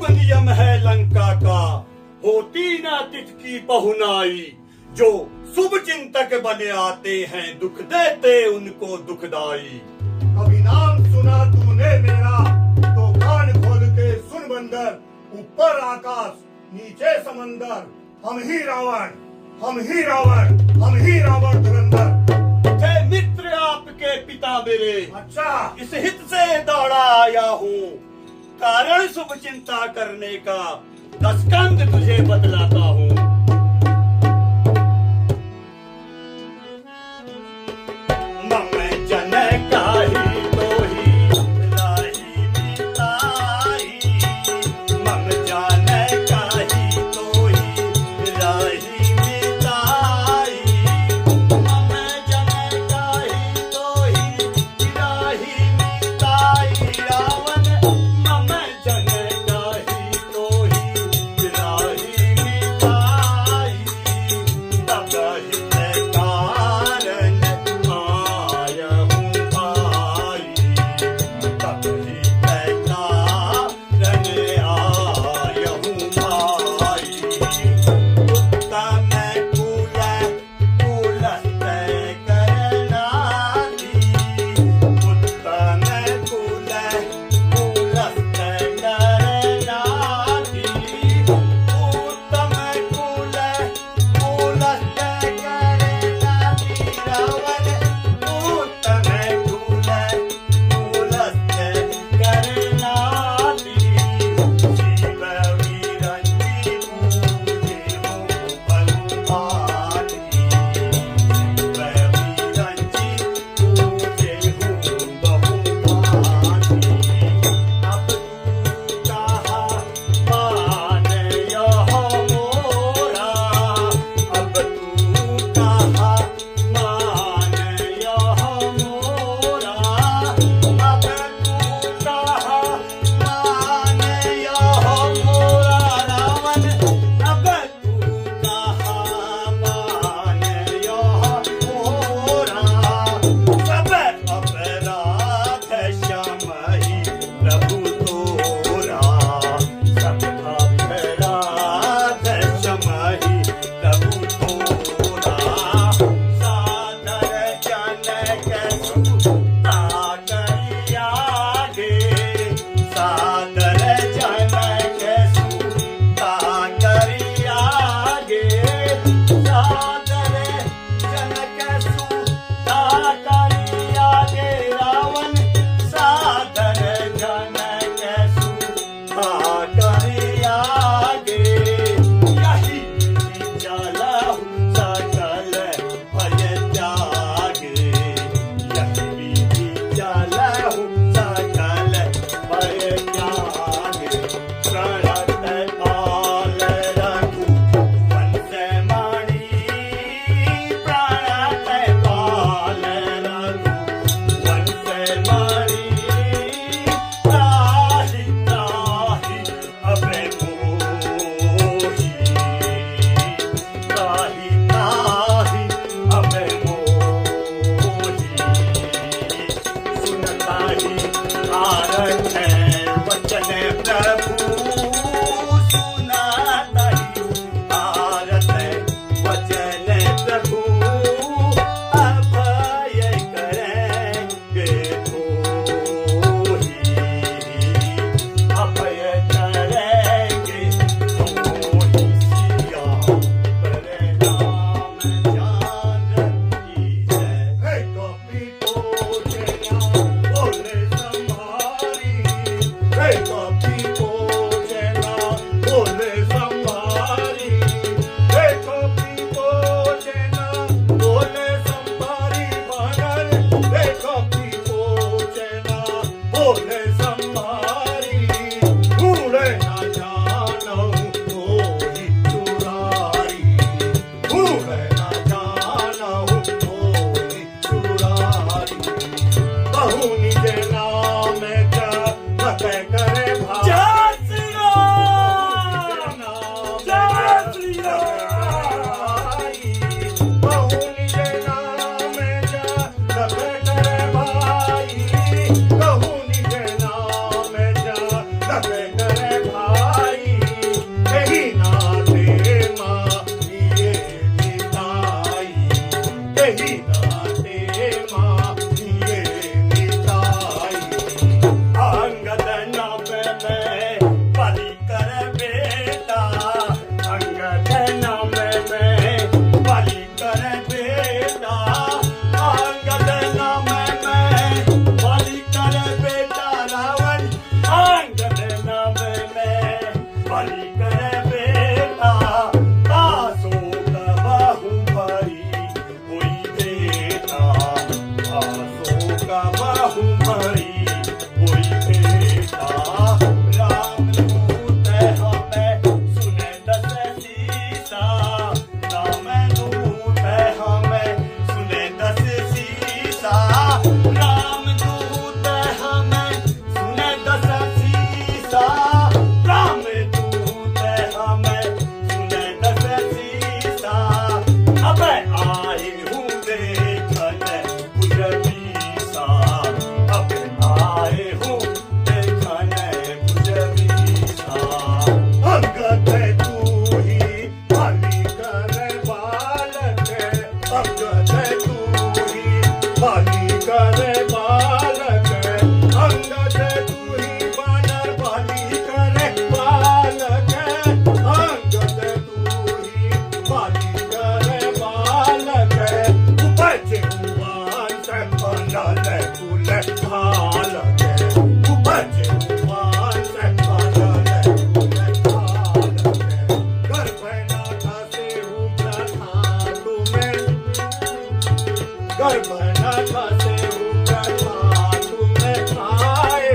नियम है लंका का, होती ना तिथ की पहुनाई। जो शुभ चिंतक बने आते हैं, दुख देते उनको दुखदाई। कभी नाम सुना तूने मेरा, तो कान खोल के सुन बंदर। ऊपर आकाश नीचे समंदर, हम ही रावण, हम ही रावण, हम ही रावण धुरंधर। थे मित्र आपके पिता मेरे, अच्छा, इस हित से दौड़ा आया हूँ। कारण शुभ चिंता करने का 10 स्कंद तुझे बतलाता हूँ। मम जन काही तोहि राही मिताई। मम जन काही तोहि राही मिताई। मम जन काही तोहि राही मिताई। रावण मम जन काही तोहि राही मिताई। भाली करे बेटा तासो कबहू भरी हुई बेटा तासो कबहू भरी हुई बेटा राम दूत हमें सुने दस सीसा राम दूत हमें सुने दस सीसा राम दूत हमें सुने दस सीसा राम दूत हमें सुने दस सीसा अब आए हूँ देखन भुजबीसा अब आए हूँ देखन भुजबीसा अंगद तू ही भाली करे बालक अंगद तू ही भाली करे बालक अंगद तू ही बानर भाली करे बालक अंगद तू ही भाली करे बालक उपज हुआन से बनल कुल भालक उपज हुआन से बनल कुल भालक गर्भनाथ से उप्रथा तुम्हें गर्भनाथ से उप्रथा तुम्हें आए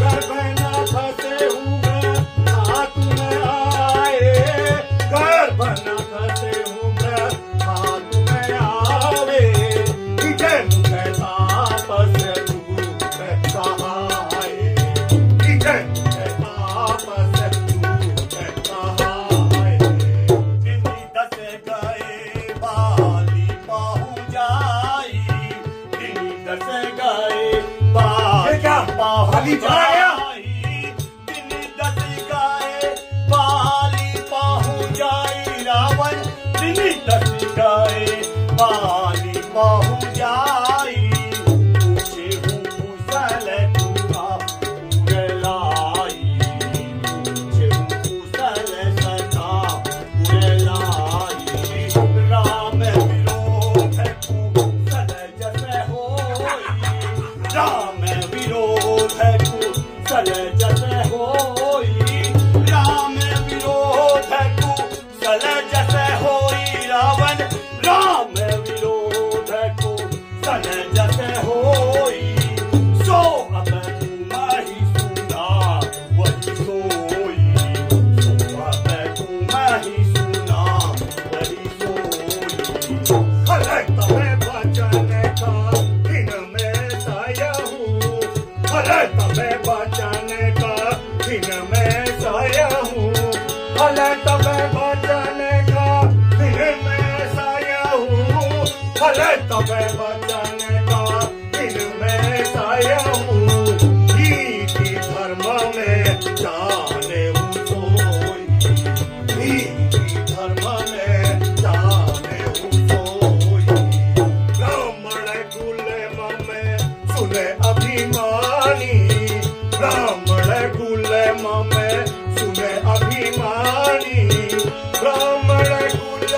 गर्भनाथ से उप्रथा तुम्हें आए गर्भनाथ से उप्रथा तुम्हें आवे इजे मुझे तापस दूत कहाए इजे मुझे तापस दूत कहाए दिल्ली दस गए बाली पहु जाई दिल्ली दस गए बाली क्या? पहु बाली चला गया? दिल्ली दस गए बाली पहु जाई रावण दिल्ली दस गए बाली पहु जाई पूछे हूँ कुशल तुका पूरे लाई पूछे हूँ कुशल सदा पूरे लाई राम विरोध कुशल जैसे होई राम विरोध कुशल जैसे होई राम विरोध कुशल जैसे होई रावण राम विरोध कुशल जैसे होई सो अब तुम ही सुना वही सोई सो अब तुम ही सुना वही सोई भले तबे बचन का दिन में साया हूँ भले तबे बचन का दिन में साया हूँ भले तबे बचन का दिन में साया हूँ भले तबे बचन का दिन में साया हूँ नीति धर्म में जाने हूँ सोई नीति धर्म में जाने हूँ सोई ब्राह्मण कुल में सुने अभिमानी ब्राह्मण कुल में सुने अभिमानी ब्राह्मण कुल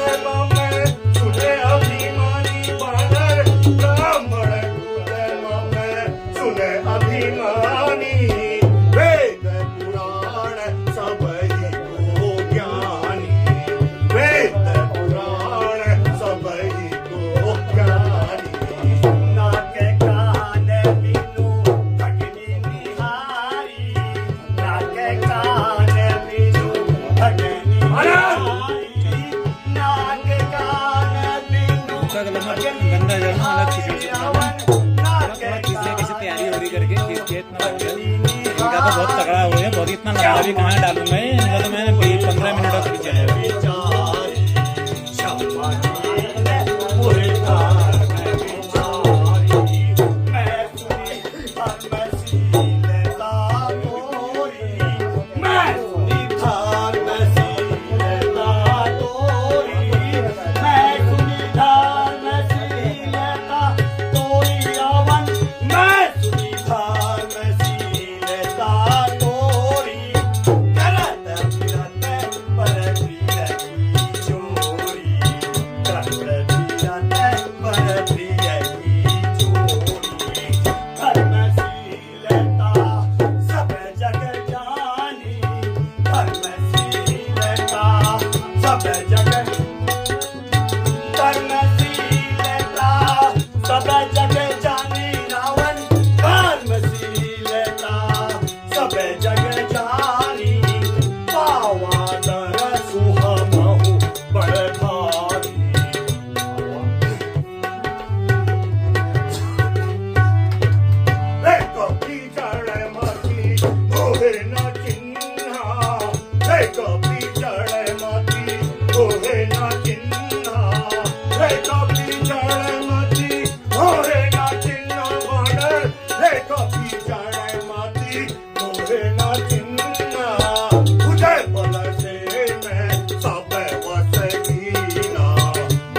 में सुने अभिमानी बानर ब्राह्मण कुल में सुने अभिमानी वेद पुराण सब ही को ज्ञानी वेद पुराण सब ही को ज्ञानी नाके कान बिनु अग्नि निहारी नाके कान बिनु अग्नि निहारी नाके कान बिनु गंदा जल में अलग चीजें कैसे तैयारी हो रही करके खेत में लग गए इनका तो बहुत तगड़ा हो गया बहुत इतना लंबा भी कहाँ डालूं मैं इनका तो मैंने 15 मिनट और पीछे धर्म सब जगह कर्मशीलता, सब जगह जानी रावण कर्मशीलता, सब जगह जानी पावा दर सुहमहु बड़ भारी। रे कपी चढ़े मती मोहे न चिन्हा, रे कपी चढ़े मती मोहे न चिन्हा, रे कपी चढ़े मती मोहे न चिन्हा बड़, रे कपी चढ़े मती मोहे न चिन्हा। तुझे बल से मैं सब वस कीना,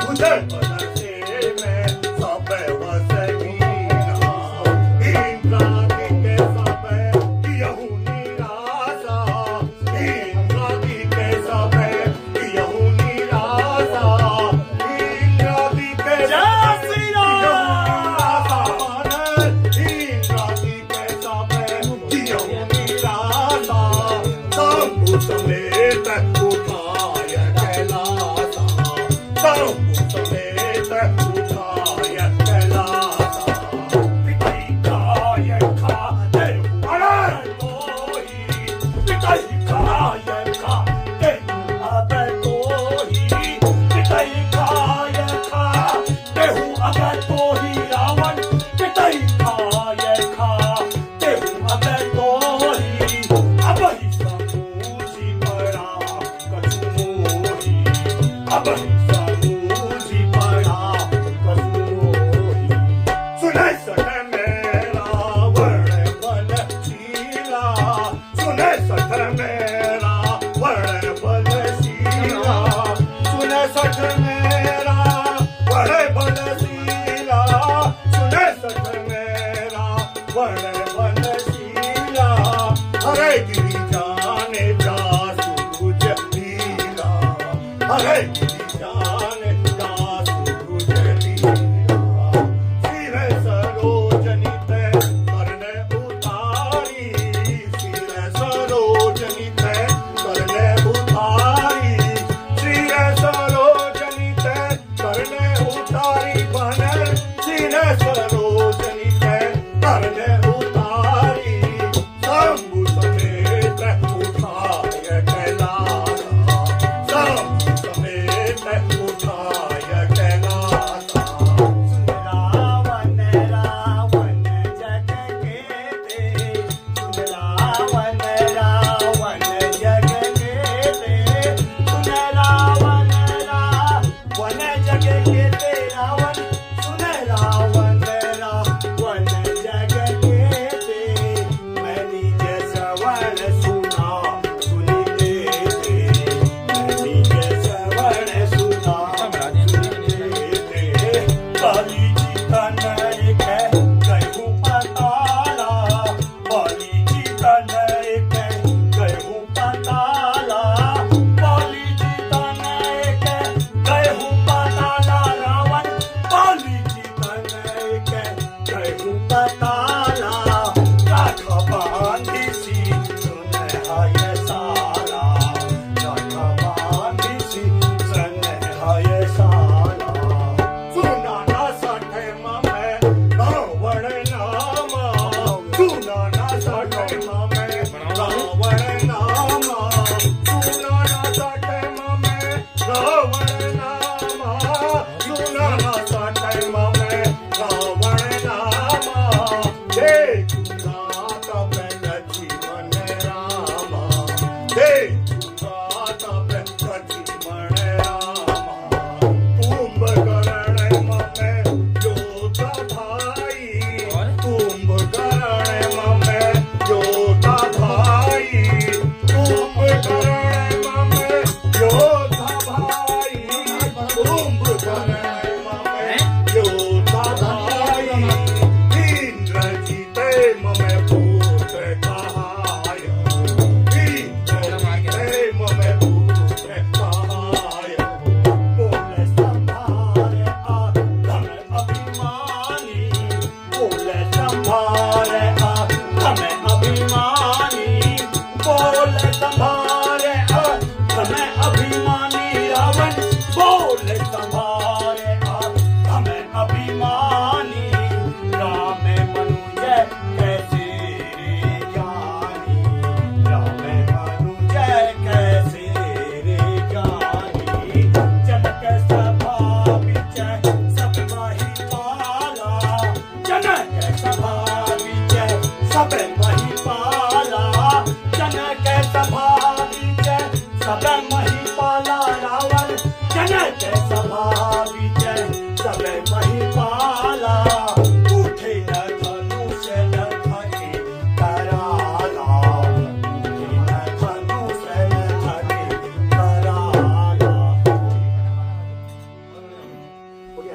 तुझे बल से मैं सब वस कीना। इंद्रादि के सब यहू निराशा, इंद्रादि के सब यहू निराशा, इंद्रादि के जय श्री राम। इंद्रादि के सब यहू निराशा। शंभु समेत उठाय कैलासा, शंभु समेत उठाय कैलासा। पिताई काय खाते अरे तोही, पिताई काय खाते अब तोही, पिताई काय खाते अब तोही रावण, पिताई काय खाते अब तोही। अब ही समूची पड़ा कछु मोही, अब ही समूची पड़ा कछु मोही। सुने सठ मेरा वर्ण बलशीला, सुने सठ मेरा वर्ण बलशीला, सुने सठ मेरा वर्ण बलशीला, सुने सठ मेरा वर्ण बलशीला। हरे गिरिजा ने जा सूझ लीला, हरे